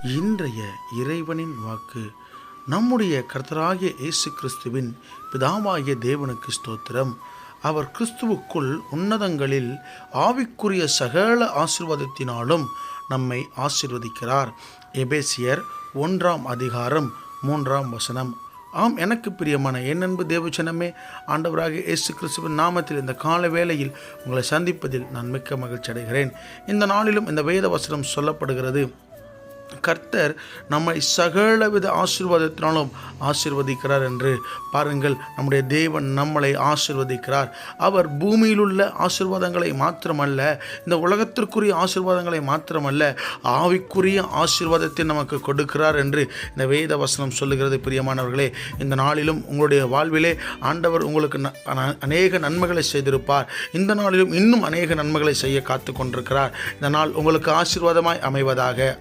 இன்றைய இறைவனின் வாக்கு. நம்முடைய கர்த்தராகிய இயேசு கிறிஸ்துவின் பிதாவாகிய தேவனுக்கு ஸ்தோத்திரம். அவர் கிறிஸ்துவுக்குள் உன்னதங்களில் ஆவிக்குரிய சகல ஆசீர்வாதத்தினாலும் நம்மை ஆசீர்வதிக்கிறார். எபேசியர் 1:3 ஆம், எனக்கு பிரியமான என் அன்பு தேவஜனமே, ஆண்டவராகிய இயேசு கிறிஸ்துவின் நாமத்தில் இந்த கால வேளையில் உங்களை சந்திப்பதில் நான் மிக்க மகிழ்ச்சி அடைகிறேன். இந்த நாளிலும் இந்த வேத வசனம் சொல்லப்படுகிறது, கர்த்தர் நம்மை சகலவித ஆசீர்வாதத்தினாலும் ஆசீர்வதிக்கிறார் என்று. பாருங்கள், நம்முடைய தேவன் நம்மளை ஆசீர்வதிக்கிறார். அவர் பூமியில் உள்ள ஆசீர்வாதங்களை மாத்திரமல்ல, இந்த உலகத்திற்குரிய ஆசீர்வாதங்களை மாத்திரமல்ல, ஆவிக்குரிய ஆசீர்வாதத்தை நமக்கு கொடுக்கிறார் என்று இந்த வேத வசனம் சொல்லுகிறது. பிரியமானவர்களே, இந்த நாளிலும் உங்களுடைய வாழ்விலே ஆண்டவர் உங்களுக்கு அநேக நன்மைகளை செய்திருப்பார். இந்த நாளிலும் இன்னும் அநேக நன்மைகளை செய்ய காத்து கொண்டிருக்கிறார். இந்த நாள் உங்களுக்கு ஆசீர்வாதமாய் அமைவதாக.